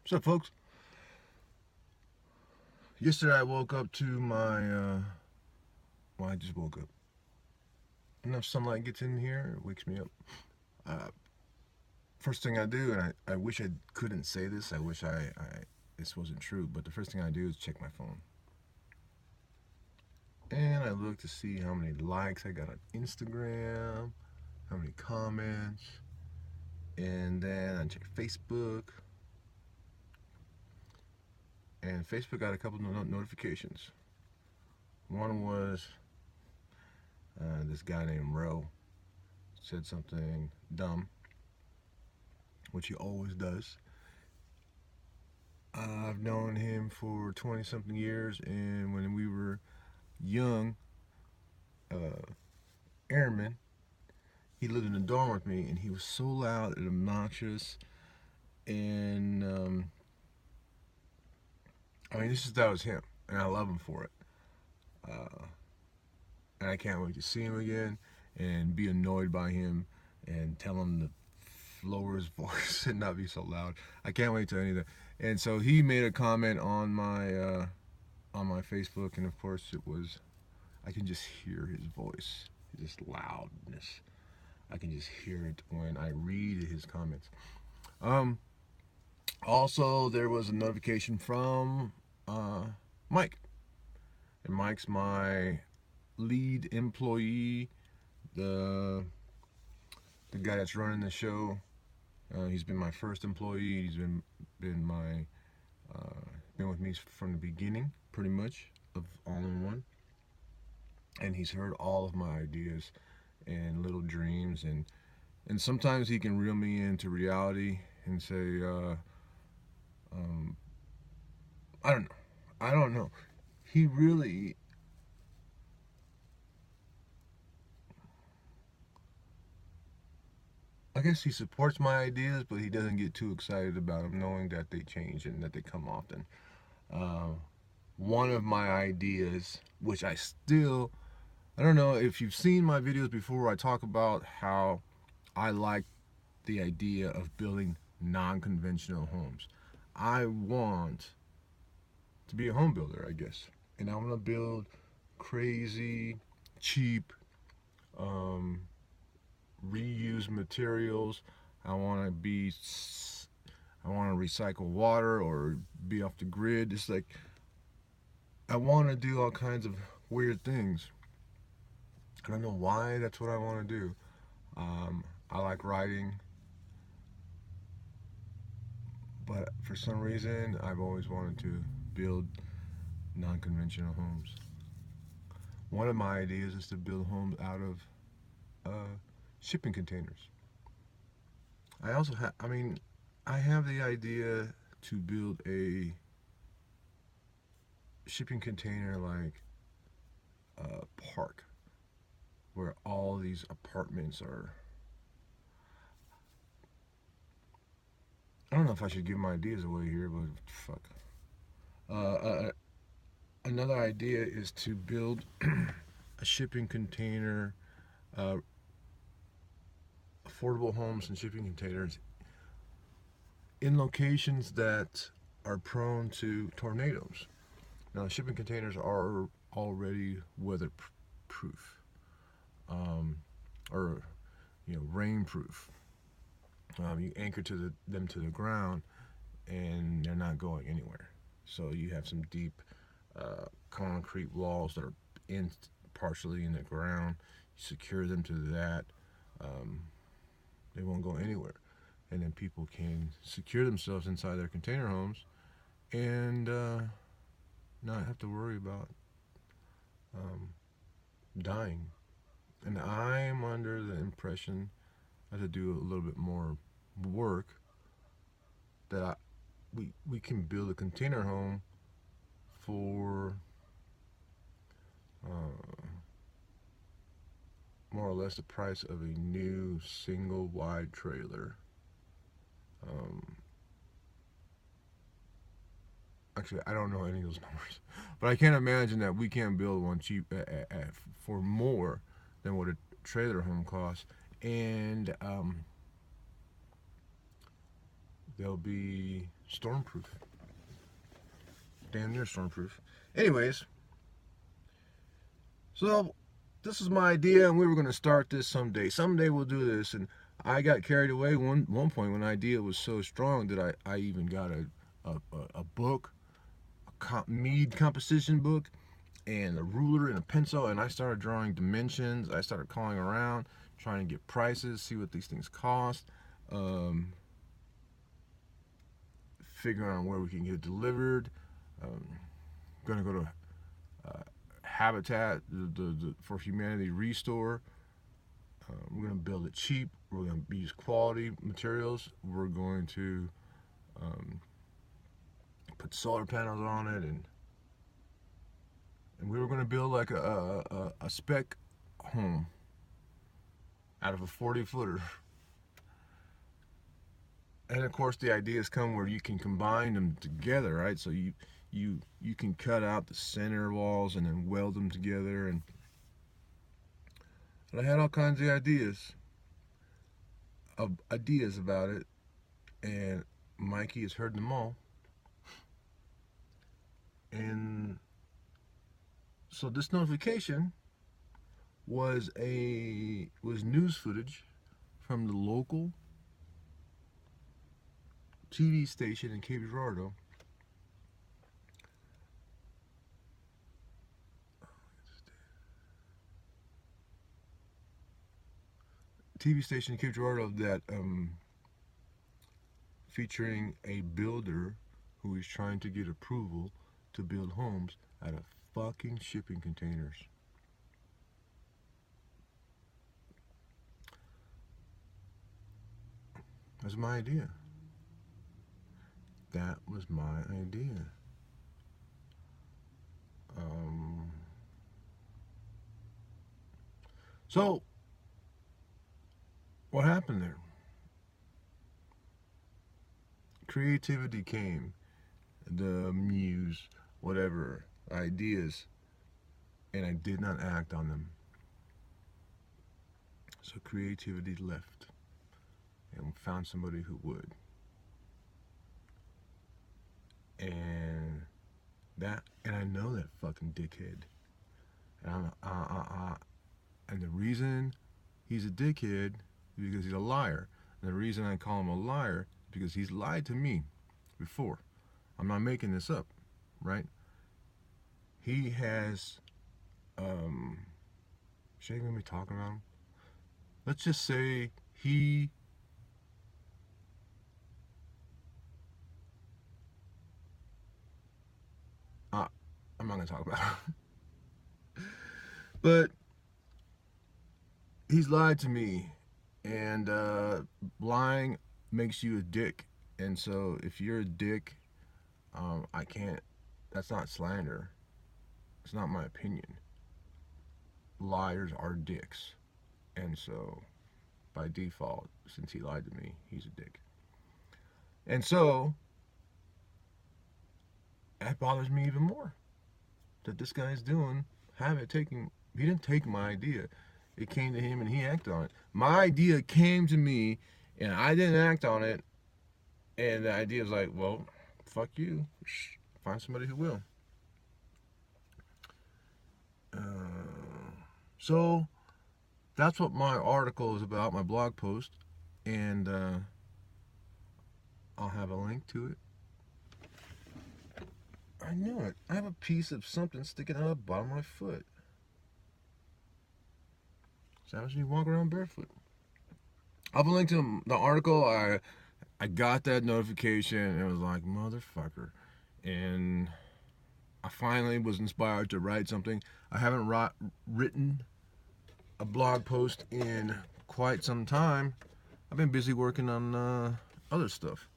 What's up, folks? Yesterday I woke up to well, I just woke up. Enough sunlight gets in here, it wakes me up. Uh, First thing I do, and I wish I couldn't say this, I wish this wasn't true, but the first thing I do is check my phone. And I look to see how many likes I got on Instagram, how many comments, and then I check Facebook. And Facebook got a couple notifications. One was this guy named Ro said something dumb, which he always does. I've known him for 20 something years, and when we were young airmen, he lived in a dorm with me, and he was so loud and obnoxious. And that was him, and I love him for it. Uh, and I can't wait to see him again and be annoyed by him and tell him to lower his voice and not be so loud. I can't wait to any of that. And so he made a comment on my Facebook, and of course it was, I can just hear his voice, his loudness. I can just hear it when I read his comments. Um, Also, there was a notification from Mike, and Mike's my lead employee, the the guy that's running the show. He's been my first employee. He's been my been with me from the beginning, pretty much, of All in One, and he's heard all of my ideas and little dreams, and sometimes he can reel me into reality and say, um, I don't know, I don't know. He really, I guess he supports my ideas, but he doesn't get too excited about them, knowing that they change and that they come often. Uh, One of my ideas, which I don't know if you've seen my videos before, I talk about how I like the idea of building non conventional homes. I want to be a home builder, I guess. And I want to build crazy, cheap, um, reuse materials. I want to be, I want to recycle water or be off the grid. It's like, I want to do all kinds of weird things. I don't know why that's what I want to do. I like writing, but for some reason, I've always wanted to build non conventional homes. One of my ideas is to build homes out of uh, shipping containers. I have the idea to build a shipping container like a park where all these apartments are. I don't know if I should give my ideas away here, but fuck. Another idea is to build a shipping container, uh, affordable homes and shipping containers in locations that are prone to tornadoes. Now, shipping containers are already weatherproof, um, or rainproof. You anchor them to the ground, and they're not going anywhere. So you have some deep concrete walls that are in partially in the ground. You secure them to that. Um, they won't go anywhere, and then people can secure themselves inside their container homes and not have to worry about um, dying. And I'm under the impression I have to do a little bit more work that we can build a container home for uh, more or less the price of a new single wide trailer. Um, Actually, I don't know any of those numbers, but I can't imagine that we can't build one cheap for more than what a trailer home costs. And they'll be stormproof. Damn near stormproof. Anyways, so this is my idea, and we were going to start this someday. Someday we'll do this, and I got carried away one point when the idea was so strong that I even got a book, mead composition book, and a ruler and a pencil, and I started drawing dimensions. I started calling around, trying to get prices, see what these things cost, figuring out where we can get it delivered. Gonna go to Habitat for Humanity Restore. We're going to build it cheap. We're going to use quality materials. We're going to put solar panels on it, and we were going to build like a spec home out of a 40-footer. And of course, the ideas come where you can combine them together, right? So you can cut out the center walls and then weld them together, and I had all kinds of ideas about it, and Mikey has heard them all. And so this notification was news footage from the local TV station in Cape Girardeau. TV station in Cape Girardeau that featuring a builder who is trying to get approval to build homes out of fucking shipping containers. That's my idea. That was my idea. So what happened there? Creativity came, the muse, whatever, ideas, and I did not act on them. So creativity left, and we found somebody who would. And I know that fucking dickhead. And the reason he's a dickhead is because he's a liar. And the reason I call him a liar is because he's lied to me before. I'm not making this up, right? He has, should I even be talking about him? Let's just say I'm not going to talk about it. But he's lied to me, and lying makes you a dick. And so if you're a dick, I can't, that's not slander. It's not my opinion. Liars are dicks. And so by default, since he lied to me, he's a dick. And so that bothers me even more. That this guy's doing, he didn't take my idea. It came to him and he acted on it. My idea came to me and I didn't act on it. And the idea was like, well, fuck you. Find somebody who will. So that's what my article is about, my blog post. And I'll have a link to it. I knew it. I have a piece of something sticking out of the bottom of my foot. So happens when you walk around barefoot. I'll have a link to the article. I got that notification and it was like, motherfucker. And I finally was inspired to write something. I haven't written a blog post in quite some time. I've been busy working on other stuff.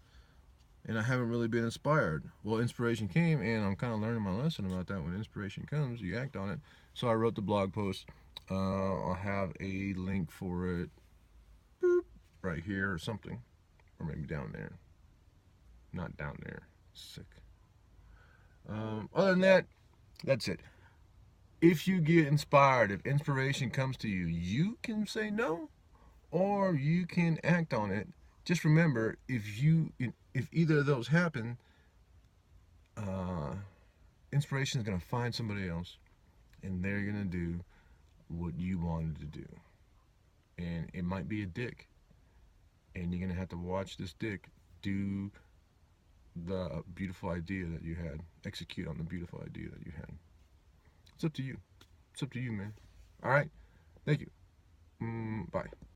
And I haven't really been inspired. Well, inspiration came, and I'm kind of learning my lesson about that. When inspiration comes, you act on it. So I wrote the blog post. I'll have a link for it right here or something. Or maybe down there. Not down there. Sick. Other than that, that's it. If you get inspired, if inspiration comes to you, you can say no, or you can act on it just remember, if either of those happen, uh, inspiration is going to find somebody else, and they're going to do what you wanted to do. And it might be a dick, and you're going to have to watch this dick do the beautiful idea that you had, execute on the beautiful idea that you had. It's up to you. It's up to you, man. All right. Thank you. Bye.